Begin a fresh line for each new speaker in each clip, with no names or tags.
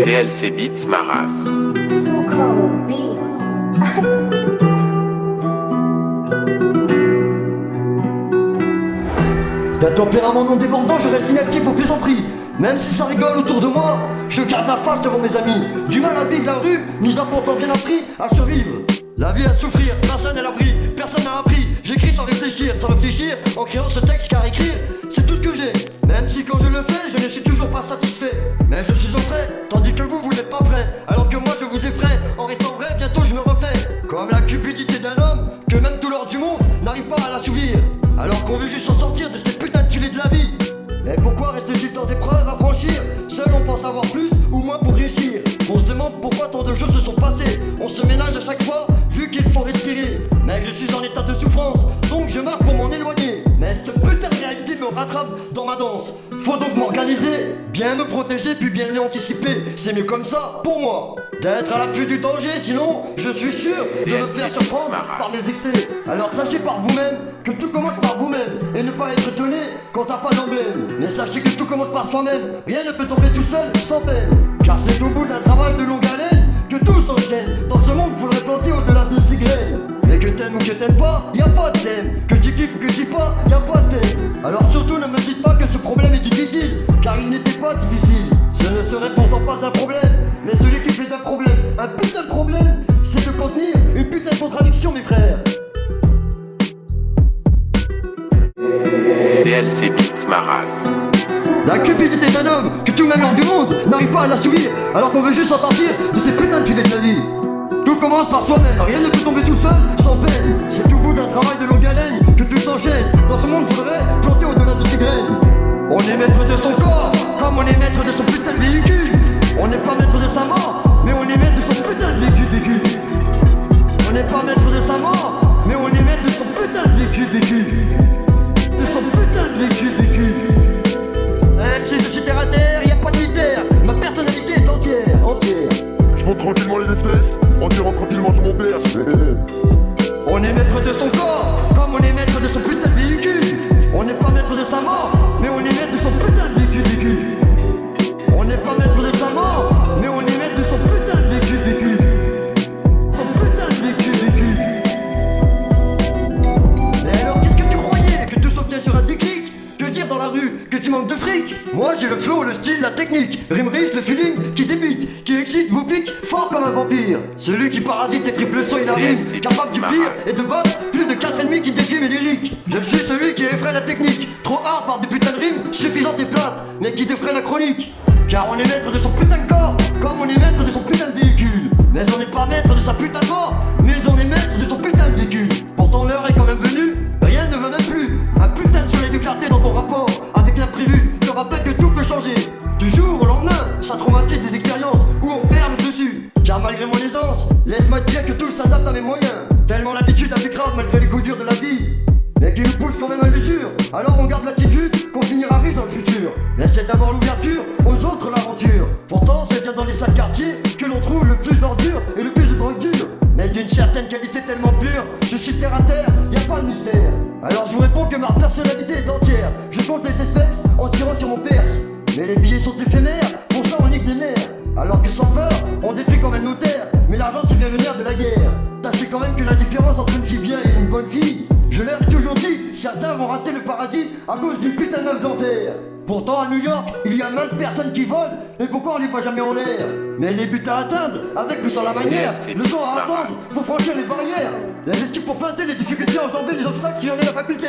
TLC Beats Maras.
Suko Beats.
D'un tempérament non débordant, je reste inactif aux plaisanteries. Même si ça rigole autour de moi, je garde la face devant mes amis. Du mal à vivre la rue, nous avons pourtant bien appris à survivre. La vie à souffrir, personne n'est à l'abri, personne n'a appris. J'écris sans réfléchir, en créant ce texte car écrire, c'est tout ce que j'ai. Même si quand je le fais, je ne suis toujours pas satisfait. Mais je suis au frais, tandis que vous n'êtes pas prêts. Alors que moi je vous effraie, en restant vrai, bientôt je me refais. Comme la cupidité d'un homme, que même tout l'or du monde n'arrive pas à l'assouvir. Alors qu'on veut juste s'en sortir de ces putains de filets de la vie. Mais pourquoi reste-t-il tant d'épreuves à franchir? Seul on pense avoir plus ou moins pour réussir. On se demande pourquoi tant de choses se sont passées. On se ménage à chaque fois, vu qu'il faut respirer. Mais je suis en état de souffrance, donc je marche pour m'en éloigner. Mais cette putain de réalité me rattrape dans ma danse. Faut donc m'organiser, bien me protéger, puis bien l'anticiper. C'est mieux comme ça, pour moi, d'être à l'affût du danger, sinon je suis sûr de me faire surprendre par mes excès. Alors sachez par vous-même que tout commence par vous-même, et ne pas être étonné quand t'as pas d'emblème. Mais sachez que tout commence par soi-même, rien ne peut tomber tout seul sans peine. Car c'est au bout d'un travail de longue haleine que tout s'enchaîne. Dans ce monde, faudrait planter au-delà de ces graines. Mais que t'aimes ou que t'aimes pas, y a pas de thème. Que tu kiffes ou que tu pas, y a pas de thème. Alors surtout ne me dites pas que ce problème est difficile, car il n'était pas difficile. Ce ne serait pourtant pas un problème, mais celui qui fait un problème, un putain de problème, c'est de contenir une putain de contradiction, mes frères.
TLC Beats Maras.
La cupidité d'un homme que tout même l'or du monde n'arrive pas à l'assouvir, alors qu'on veut juste s'en sortir de ces putains de filets de la vie. Tout commence par soi-même, rien ne peut tomber tout seul, sans peine. C'est au bout d'un travail de longue haleine que tout s'enchaîne. Dans ce monde, faudrait planter au-delà de ses graines. On est maître de son corps, comme on est maître de son putain de véhicule. On n'est pas maître de sa mort, mais on est maître de son putain de véhicule. On n'est pas maître de sa mort, mais on est maître de son putain de véhicule. De son putain de véhicule. Même si je suis terre à terre, y a pas de mystère. Ma personnalité est entière.
Je monte tranquillement les espèces, en tirant tranquillement sur mon perche.
On est maître de son corps, comme on est maître de son putain de véhicule. On n'est pas maître de sa mort, mais on est maître de son putain de véhicule. On n'est pas maître de sa mort, mais on est maître de son putain de véhicule. Son putain de véhicule. Mais alors qu'est-ce que tu croyais? Que tout s'obtient sur un déclic? Que dire dans la rue? Que tu manques de fric? Moi j'ai le flow, le style, la technique. Rime riche, le feeling qui débite, qui excite, vous pique, fort comme un vampire. Celui qui parasite et triple son il arrive, capable du pire et de battre plus de 4 ennemis qui défient mes lyriques. Je suis celui qui effraie la technique, trop hard par des putains de rimes suffisantes et plates, mais qui défraie la chronique. Car on est maître de son putain de corps, comme on est maître de son putain de véhicule. Mais on n'est pas maître de sa putain de mort, mais on est maître de son putain de véhicule. Pourtant l'heure est quand même venue, rien ne veut même plus. Un putain de soleil de clarté dans ton rapport avec l'imprévu te rappelle que tout peut changer. Du jour au lendemain, ça traumatise des expériences où on perd le dessus. Car malgré mon aisance, laisse-moi te dire que tout s'adapte à mes moyens. Tellement l'habitude a fait grave malgré les coups durs de la vie, mais qui nous pousse quand même à l'usure. Alors on garde l'attitude qu'on finira riche dans le futur. Laissez d'abord l'ouverture, aux autres l'aventure. Pourtant c'est bien dans les sales quartiers que l'on trouve le plus d'ordures et le plus de drogue dure. Mais d'une certaine qualité tellement pure, je suis terre à terre, y a pas de mystère. Alors je vous réponds que ma personnalité est entière. Je compte les espèces en tirant sur mon perse. Mais les billets sont éphémères, pour ça on nique des mers. Alors que sans peur, on détruit quand même nos terres. Mais l'argent c'est bien le nerf de la guerre. Sachez quand même que la différence entre une fille bien et une bonne fille, je leur ai toujours dit, certains vont rater le paradis à cause d'une putain de meuf d'enfer. Pourtant à New York, il y a maintes personnes qui volent, mais pourquoi on les voit jamais en l'air? Mais les buts à atteindre, avec ou sans la manière, le temps à attendre, pour franchir les barrières. L'investir pour feinter les difficultés, enjamber les obstacles si j'en ai la faculté.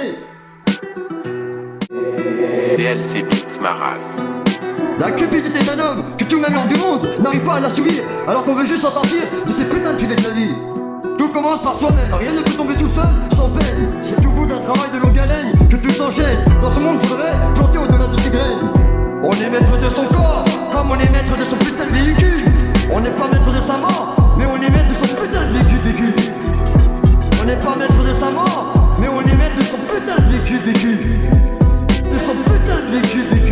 TLC Beats Maras.
La cupidité d'un homme que tout même l'or du monde n'arrive pas à l'assouvir, alors qu'on veut juste s'en sortir de ces putains de filets de la vie. Tout commence par soi-même, rien ne peut tomber tout seul, sans peine. C'est au bout d'un travail de longue haleine que tout s'enchaîne. Dans ce monde, faudrait planter au-delà de ses graines. On est maître de son corps, comme on est maître de son putain de véhicule. On n'est pas maître de sa mort, mais on est maître de son putain de véhicule. On n'est pas maître de sa mort, mais on est maître de son putain de véhicule. De son putain de véhicule.